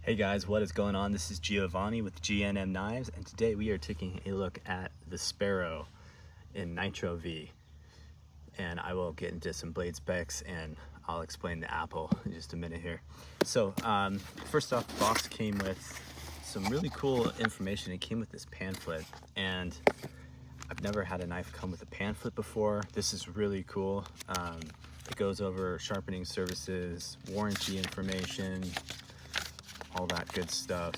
Hey guys, what is going on? This is Giovanni with GNM Knives, and today we are taking a look at the Sparrow in Nitro V. And I will get into some blade specs and I'll explain the Apple in just a minute here. So first off, the box came with some really cool information. It came with this pamphlet, and I've never had a knife come with a pamphlet before. This is really cool. It goes over sharpening services, warranty information, all that good stuff,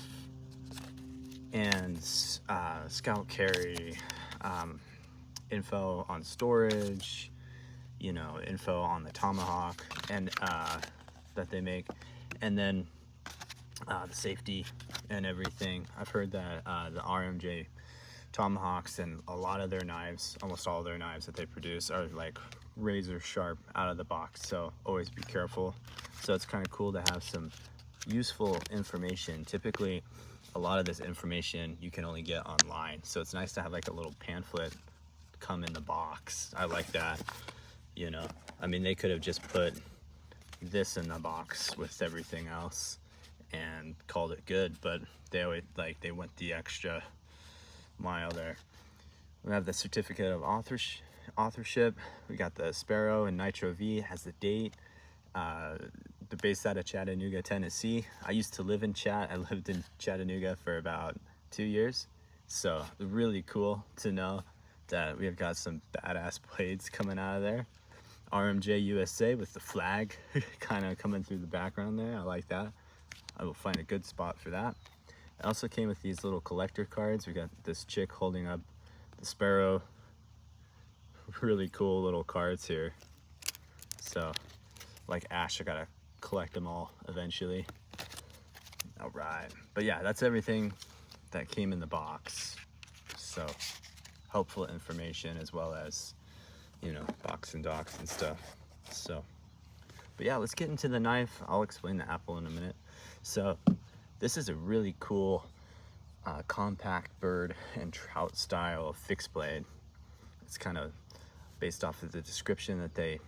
and scout carry, info on storage, you know, info on the tomahawk and that they make, and then the safety and everything. I've heard that the RMJ tomahawks and a lot of their knives, almost all their knives that they produce, are like razor sharp out of the box, so always be careful. So it's kind of cool to have some useful information. Typically a lot of this information you can only get online, so it's nice to have like a little pamphlet come in the box. I like that, you know. I mean, they could have just put this in the box with everything else and called it good, but they always they went the extra mile there. We have the certificate of authorship. We got the Sparrow and Nitro V, has the date. They're based out of Chattanooga, Tennessee. I used to live in I lived in Chattanooga for about 2 years. So really cool to know that we've got some badass blades coming out of there. RMJ USA with the flag kind of coming through the background there. I like that. I will find a good spot for that. It also came with these little collector cards. We got this chick holding up the Sparrow. Really cool little cards here. So like Ash, I gotta collect them all eventually. All right, but yeah, that's everything that came in the box. So helpful information, as well as, you know, box and docks and stuff. So, but yeah, let's get into the knife. I'll explain the Apple in a minute. So this is a really cool compact bird and trout style fixed blade. It's kind of based off of the description that they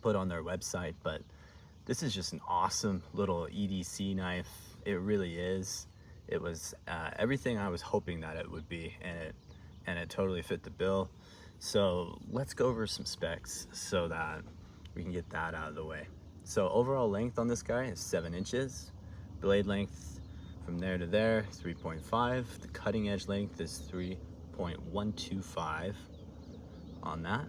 put on their website, but this is just an awesome little EDC knife. It really is. It was everything I was hoping that it would be, and it totally fit the bill. So let's go over some specs so that we can get that out of the way. So overall length on this guy is 7 inches. Blade length from there to there, 3.5. The cutting edge length is 3.125 on that.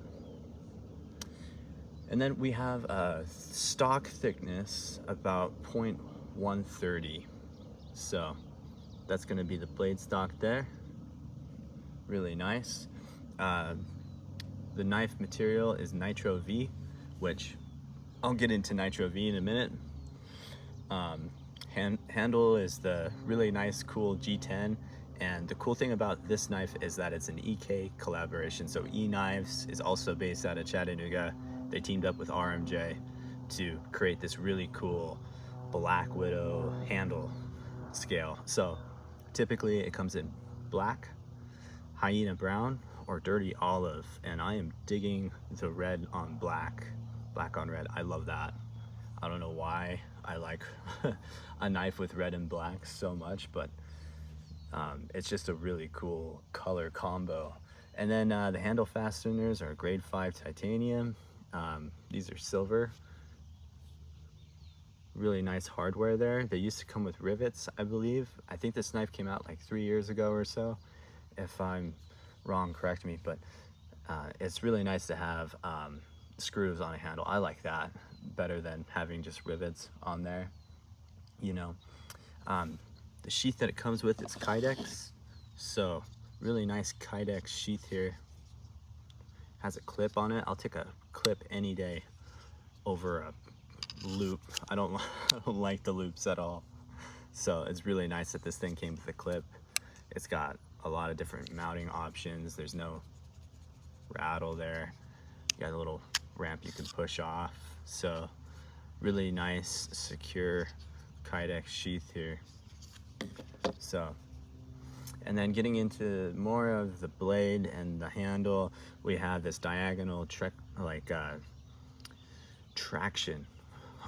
And then we have a stock thickness about 0.130. So that's gonna be the blade stock there. Really nice. The knife material is Nitro V, which I'll get into Nitro V in a minute. Handle is the really nice, cool G10. And the cool thing about this knife is that it's an EK collaboration. So E-Knives is also based out of Chattanooga. They teamed up with RMJ to create this really cool Black Widow handle scale. So typically it comes in black, hyena brown, or dirty olive. And I am digging the red on black, black on red. I love that. I don't know why I like a knife with red and black so much, but it's just a really cool color combo. And then the handle fasteners are grade 5 titanium. These are silver. Really nice hardware there. They used to come with rivets, I believe. I think this knife came out like 3 years ago or so. If I'm wrong, correct me, but it's really nice to have screws on a handle. I like that better than having just rivets on there, you know. The sheath that it comes with is kydex, so really nice kydex sheath here. Has a clip on it. I'll take a clip any day over a loop. I don't like the loops at all, so it's really nice that this thing came with a clip. It's got a lot of different mounting options. There's no rattle there. You got a little ramp you can push off, so really nice, secure kydex sheath here. So, and then getting into more of the blade and the handle, we have this diagonal traction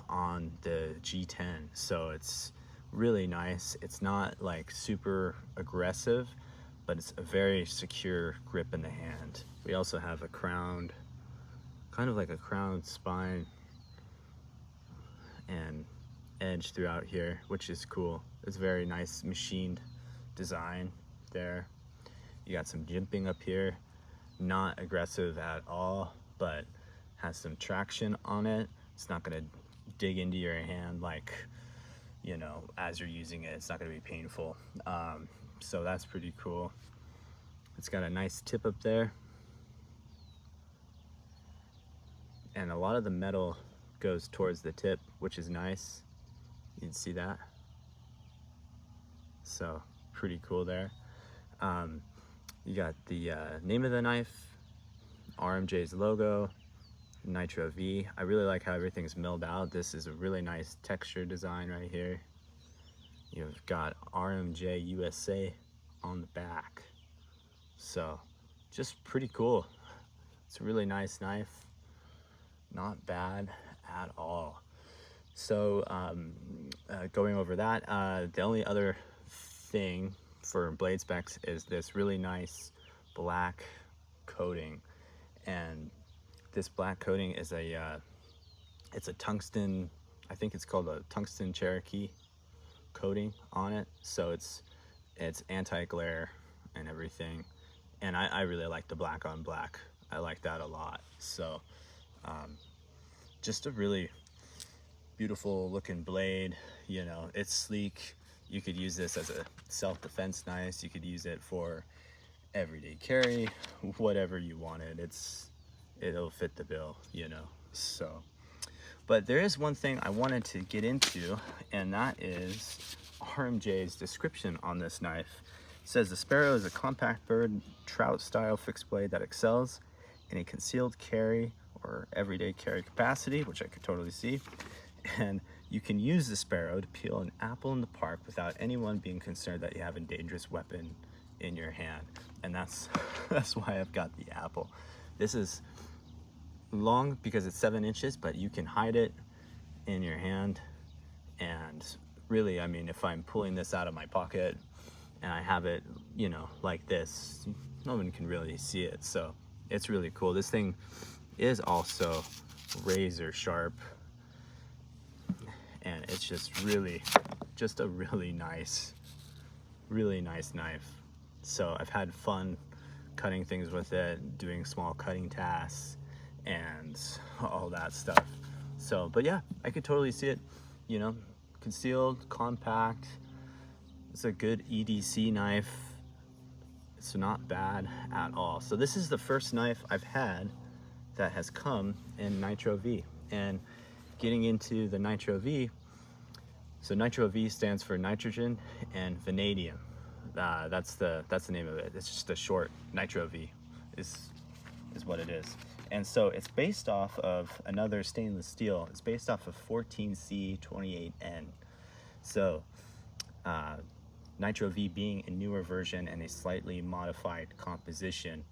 on the G10. So it's really nice. It's not like super aggressive, but it's a very secure grip in the hand. We also have a crowned, kind of like a crowned spine and edge throughout here, which is cool. It's very nice machined design there. You got some jimping up here, not aggressive at all, but has some traction on it. It's not gonna dig into your hand like, you know, as you're using it. It's not gonna be painful. So that's pretty cool. It's got a nice tip up there, and a lot of the metal goes towards the tip, which is nice. You can see that. So pretty cool there. You got the name of the knife, RMJ's logo, Nitro V. I really like how everything's milled out. This is a really nice texture design right here. You've got RMJ USA on the back. So just pretty cool. It's a really nice knife. Not bad at all. So going over that, the only other thing for blade specs is this really nice black coating. And this black coating is it's a tungsten, I think it's called a Tungsten Cerakote coating on it. So it's anti-glare and everything. And I really like the black on black. I like that a lot. So just a really beautiful looking blade. You know, it's sleek. You could use this as a self-defense knife. You could use it for everyday carry, whatever you wanted. It'll fit the bill, you know. So, but there is one thing I wanted to get into, and that is RMJ's description on this knife. It says the Sparrow is a compact bird, trout style fixed blade that excels in a concealed carry or everyday carry capacity, which I could totally see. And you can use the Sparrow to peel an apple in the park without anyone being concerned that you have a dangerous weapon in your hand. And that's why I've got the apple. This is long because it's 7 inches, but you can hide it in your hand. And really, I mean, if I'm pulling this out of my pocket and I have it, you know, like this, no one can really see it. So it's really cool. This thing is also razor sharp, and it's just a really nice knife. So I've had fun cutting things with it, doing small cutting tasks and all that stuff. So, but yeah, I could totally see it, you know, concealed, compact. It's a good EDC knife. It's not bad at all. So this is the first knife I've had that has come in Nitro V. And getting into the Nitro V, so Nitro V stands for nitrogen and vanadium. That's the name of it. It's just a short. Nitro V is what it is. And so it's based off of another stainless steel. It's based off of 14C28N. So Nitro V being a newer version and a slightly modified composition.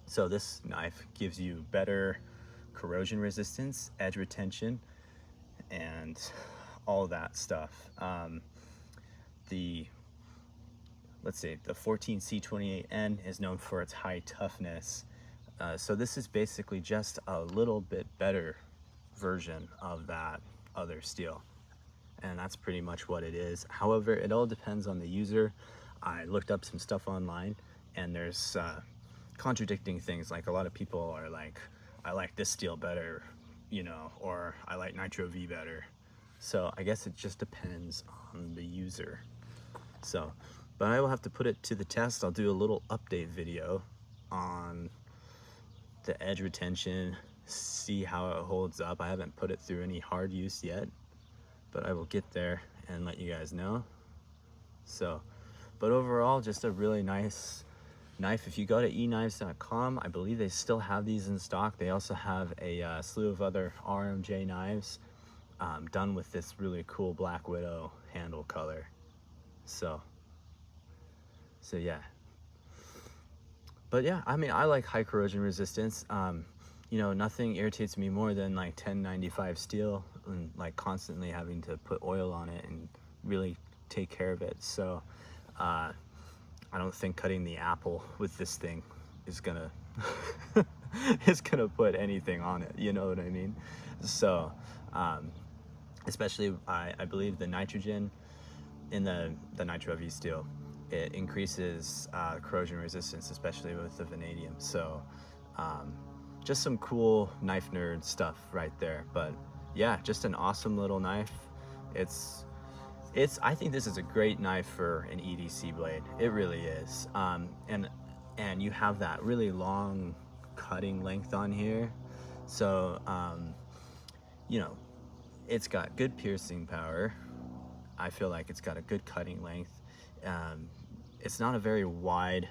So this knife gives you better corrosion resistance, edge retention, and all that stuff. Let's see, the 14C28N is known for its high toughness. So this is basically just a little bit better version of that other steel. And that's pretty much what it is. However, it all depends on the user. I looked up some stuff online, and there's contradicting things. Like a lot of people are like, I like this steel better, you know, or I like Nitro V better. So I guess it just depends on the user. So, but I will have to put it to the test. I'll do a little update video on the edge retention, see how it holds up. I haven't put it through any hard use yet, but I will get there and let you guys know. So, but overall, just a really nice knife. If you go to eknives.com, I believe they still have these in stock. They also have a slew of other RMJ knives done with this really cool Black Widow handle color. So yeah. But yeah, I mean, I like high corrosion resistance. You know, nothing irritates me more than like 1095 steel and like constantly having to put oil on it and really take care of it. So I don't think cutting the apple with this thing is gonna is gonna put anything on it, you know what I mean? So especially I believe the nitrogen in the Nitro V steel, it increases corrosion resistance, especially with the vanadium. So just some cool knife nerd stuff right there. But yeah, just an awesome little knife. I think this is a great knife for an EDC blade. It really is. And you have that really long cutting length on here. So, you know, it's got good piercing power. I feel like it's got a good cutting length. It's not a very wide,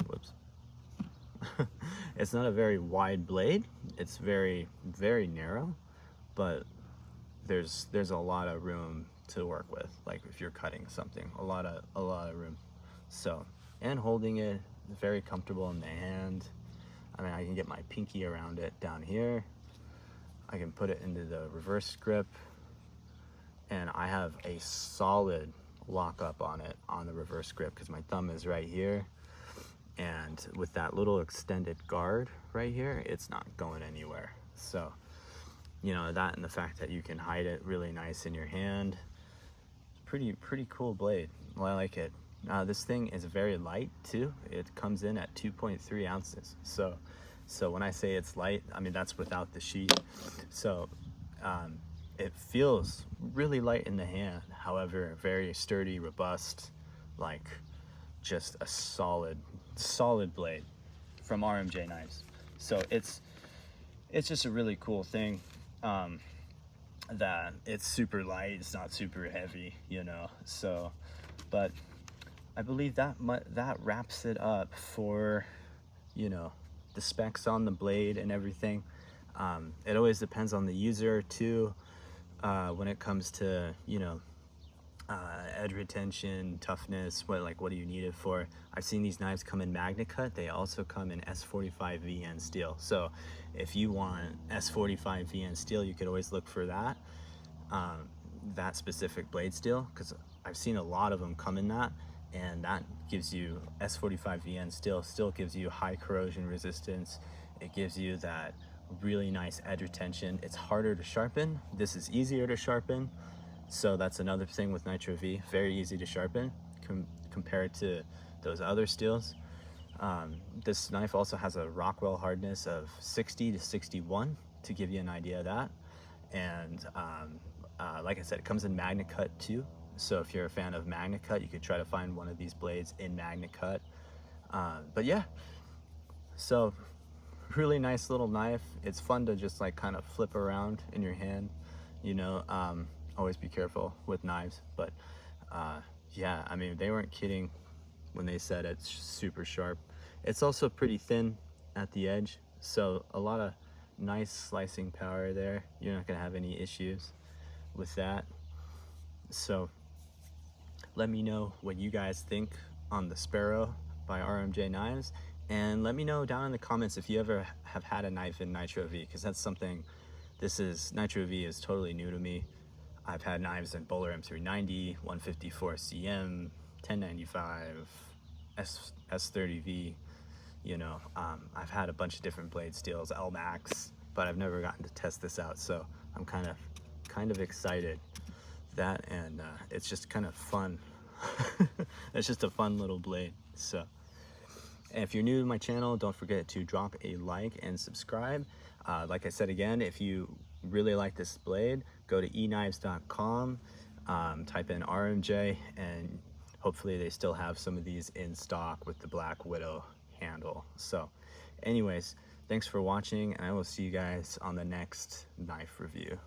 whoops. It's not a very wide blade. It's very, very narrow, but there's a lot of room to work with. Like if you're cutting something, a lot of room. So, and holding it very comfortable in the hand. I mean, I can get my pinky around it down here. I can put it into the reverse grip, and I have a solid lockup on it on the reverse grip because my thumb is right here. And with that little extended guard right here, it's not going anywhere. So, you know, that and the fact that you can hide it really nice in your hand. Pretty cool blade. Well, I like it. This thing is very light too. It comes in at 2.3 ounces. So when I say it's light, I mean that's without the sheath. So it feels really light in the hand. However, very sturdy, robust, like just a solid blade from RMJ knives. So it's just a really cool thing. That it's super light, it's not super heavy, you know. So, but I believe that wraps it up for, you know, the specs on the blade and everything. It always depends on the user too, when it comes to, you know, edge retention, toughness, what do you need it for. I've seen these knives come in Magna Cut. They also come in S45 VN steel. So if you want S45 VN steel, you could always look for that specific blade steel, because I've seen a lot of them come in that, and that gives you S45 VN steel, still gives you high corrosion resistance. It gives you that really nice edge retention. It's harder to sharpen. This is easier to sharpen. So that's another thing with Nitro V, very easy to sharpen compared to those other steels. This knife also has a Rockwell hardness of 60 to 61 to give you an idea of that. And like I said, it comes in Magna Cut too. So if you're a fan of Magna Cut, you could try to find one of these blades in Magna Cut. But yeah, so really nice little knife. It's fun to just like kind of flip around in your hand, you know. Always be careful with knives, but yeah, I mean, they weren't kidding when they said it's super sharp. It's also pretty thin at the edge, so a lot of nice slicing power there. You're not gonna have any issues with that. So let me know what you guys think on the Sparrow by RMJ Knives, and let me know down in the comments if you ever have had a knife in Nitro V, because that's something, Nitro V is totally new to me. I've had knives in Bowler M390, 154 CM, 1095, S30V, you know. I've had a bunch of different blade steels, LMAX, but I've never gotten to test this out, so I'm kind of excited. That, and it's just kind of fun. It's just a fun little blade. So if you're new to my channel, don't forget to drop a like and subscribe. Like I said again, if you really like this blade, go to eknives.com, type in RMJ, and hopefully they still have some of these in stock with the Black Widow handle. So anyways, thanks for watching, and I will see you guys on the next knife review.